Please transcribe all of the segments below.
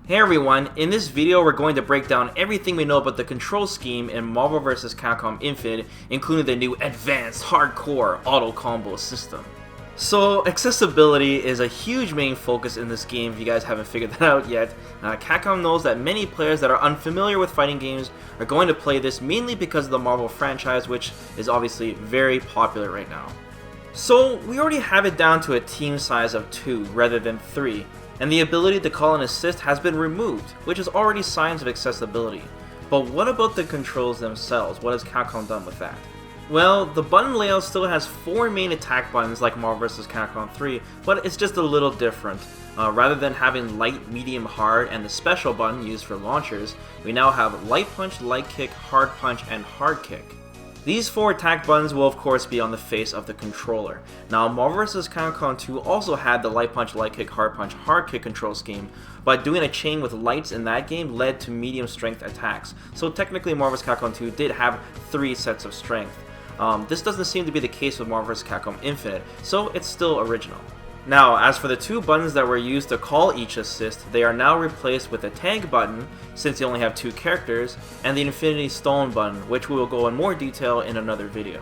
Hey everyone, in this video we're going to break down everything we know about the control scheme in Marvel vs. Capcom Infinite, including the new advanced hardcore auto combo system. So accessibility is a huge main focus in this game if you guys haven't figured that out yet. Capcom knows that many players that are unfamiliar with fighting games are going to play this mainly because of the Marvel franchise, which is obviously very popular right now. So we already have it down to a team size of 2 rather than 3. And the ability to call and assist has been removed, which is already signs of accessibility. But what about the controls themselves? What has Capcom done with that? Well, the button layout still has 4 main attack buttons like Marvel vs. Capcom 3, but it's just a little different. Rather than having light, medium, hard, and the special button used for launchers, we now have light punch, light kick, hard punch, and hard kick. These 4 attack buttons will of course be on the face of the controller. Now Marvel vs. Capcom 2 also had the light punch, light kick, hard kick control scheme, but doing a chain with lights in that game led to medium strength attacks. So technically Marvel vs. Capcom 2 did have 3 sets of strength. This doesn't seem to be the case with Marvel vs. Capcom Infinite, so it's still original. Now, as for the 2 buttons that were used to call each assist, they are now replaced with a tag button, since you only have 2 characters, and the Infinity Stone button, which we will go in more detail in another video.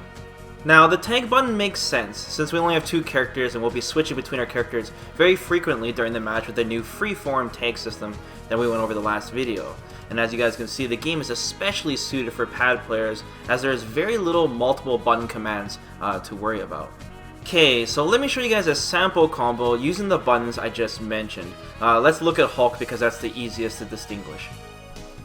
Now, the tag button makes sense, since we only have 2 characters and we'll be switching between our characters very frequently during the match with the new freeform tag system that we went over the last video. And as you guys can see, the game is especially suited for pad players, as there is very little multiple button commands to worry about. Okay, so let me show you guys a sample combo using the buttons I just mentioned. Let's look at Hulk because that's the easiest to distinguish.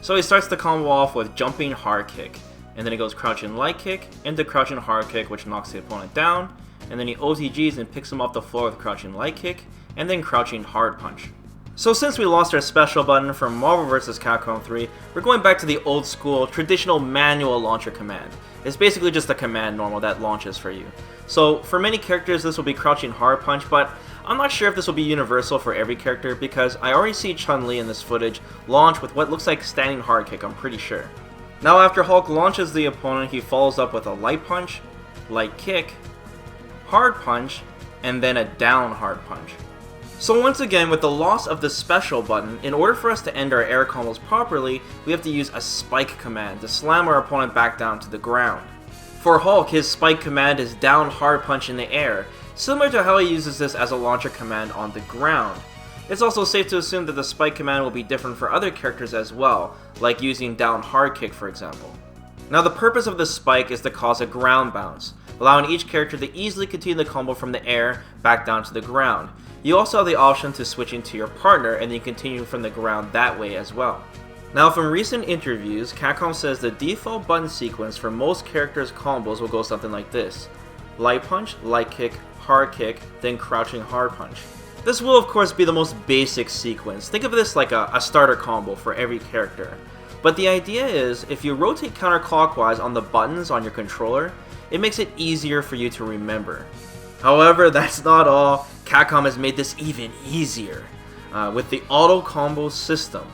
So he starts the combo off with jumping hard kick, and then he goes crouching light kick into crouching hard kick, which knocks the opponent down, and then he OTGs and picks him off the floor with crouching light kick, and then crouching hard punch. So since we lost our special button from Marvel vs. Capcom 3, we're going back to the old school, traditional manual launcher command. It's basically just a command normal that launches for you. So for many characters this will be crouching hard punch, but I'm not sure if this will be universal for every character because I already see Chun-Li in this footage launch with what looks like standing hard kick, I'm pretty sure. Now after Hulk launches the opponent, he follows up with a light punch, light kick, hard punch, and then a down hard punch. So once again, with the loss of the special button, in order for us to end our air combos properly, we have to use a spike command to slam our opponent back down to the ground. For Hulk, his spike command is down hard punch in the air, similar to how he uses this as a launcher command on the ground. It's also safe to assume that the spike command will be different for other characters as well, like using down hard kick for example. Now the purpose of the spike is to cause a ground bounce, allowing each character to easily continue the combo from the air back down to the ground. You also have the option to switch into your partner and then continue from the ground that way as well. Now from recent interviews, Capcom says the default button sequence for most characters' combos will go something like this: light punch, light kick, hard kick, then crouching hard punch. This will of course be the most basic sequence. Think of this like a starter combo for every character. But the idea is, if you rotate counterclockwise on the buttons on your controller, it makes it easier for you to remember. However, that's not all. Capcom has made this even easier with the auto combo system.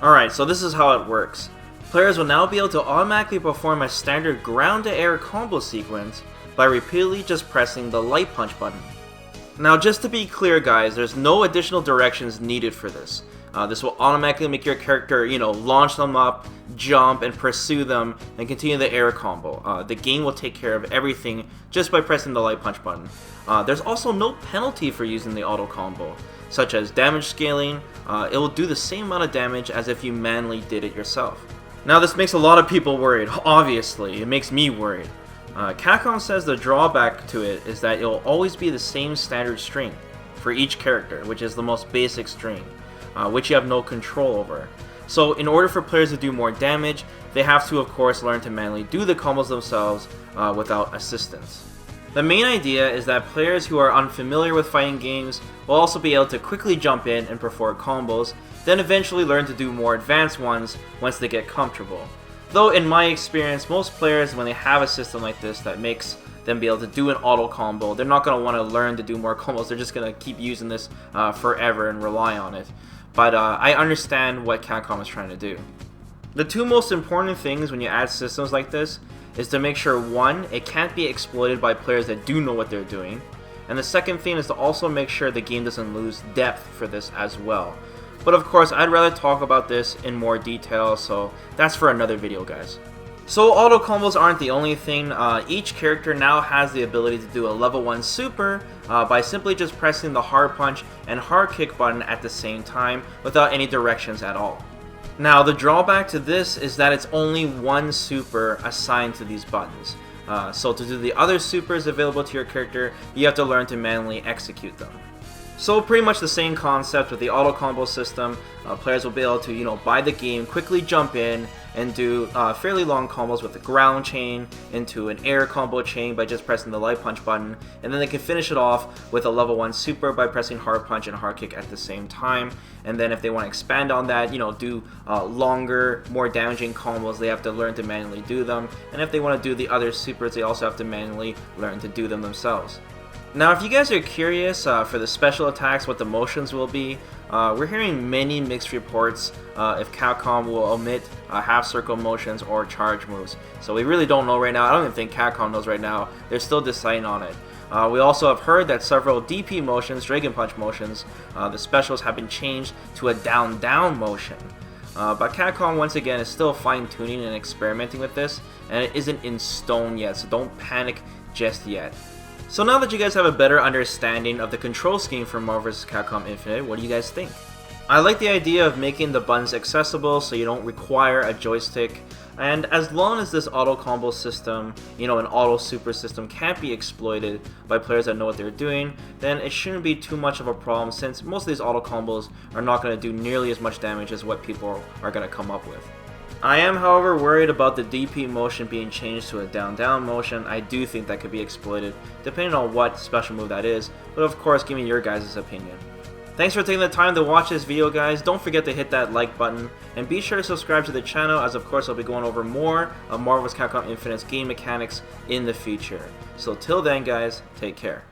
Alright, so this is how it works. Players will now be able to automatically perform a standard ground to air combo sequence by repeatedly just pressing the light punch button. Now just to be clear guys, there's no additional directions needed for this. This will automatically make your character, launch them up, jump, and pursue them, and continue the air combo. The game will take care of everything just by pressing the light punch button. There's also no penalty for using the auto combo, such as damage scaling. It will do the same amount of damage as if you manually did it yourself. Now this makes a lot of people worried, obviously. It makes me worried. Capcom says the drawback to it is that it will always be the same standard string for each character, which is the most basic string, which you have no control over. So in order for players to do more damage, they have to of course learn to manually do the combos themselves without assistance. The main idea is that players who are unfamiliar with fighting games will also be able to quickly jump in and perform combos, then eventually learn to do more advanced ones once they get comfortable. Though in my experience, most players, when they have a system like this that makes them be able to do an auto combo, they're not going to want to learn to do more combos, they're just going to keep using this forever and rely on it. But I understand what Capcom is trying to do. The 2 most important things when you add systems like this is to make sure 1, it can't be exploited by players that do know what they're doing, and the second thing is to also make sure the game doesn't lose depth for this as well. but of course I'd rather talk about this in more detail, so that's for another video, guys. So auto combos aren't the only thing. Each character now has the ability to do a level 1 super by simply just pressing the hard punch and hard kick button at the same time without any directions at all. Now the drawback to this is that it's only one super assigned to these buttons. So to do the other supers available to your character, you have to learn to manually execute them. So pretty much the same concept with the auto combo system. Players will be able to, buy the game, quickly jump in, and do fairly long combos with the ground chain into an air combo chain by just pressing the light punch button, and then they can finish it off with a level 1 super by pressing hard punch and hard kick at the same time. And then if they want to expand on that, do longer, more damaging combos, they have to learn to manually do them. And if they want to do the other supers, they also have to manually learn to do them themselves. Now, if you guys are curious for the special attacks, what the motions will be, we're hearing many mixed reports if Capcom will omit half circle motions or charge moves. So we really don't know right now. I don't even think Capcom knows right now. They're still deciding on it. We also have heard that several DP motions, Dragon Punch motions, the specials have been changed to a down-down motion. But Capcom, once again, is still fine-tuning and experimenting with this, and it isn't in stone yet, so don't panic just yet. So now that you guys have a better understanding of the control scheme for Marvel vs. Capcom Infinite, what do you guys think? I like the idea of making the buttons accessible so you don't require a joystick, and as long as this auto combo system, an auto super system can't be exploited by players that know what they're doing, then it shouldn't be too much of a problem since most of these auto combos are not going to do nearly as much damage as what people are going to come up with. I am, however, worried about the DP motion being changed to a down-down motion. I do think that could be exploited, depending on what special move that is, but of course, give me your guys' opinion. Thanks for taking the time to watch this video, guys. Don't forget to hit that like button, and be sure to subscribe to the channel, as of course I'll be going over more of Marvel vs. Capcom Infinite's game mechanics in the future. So till then, guys, take care.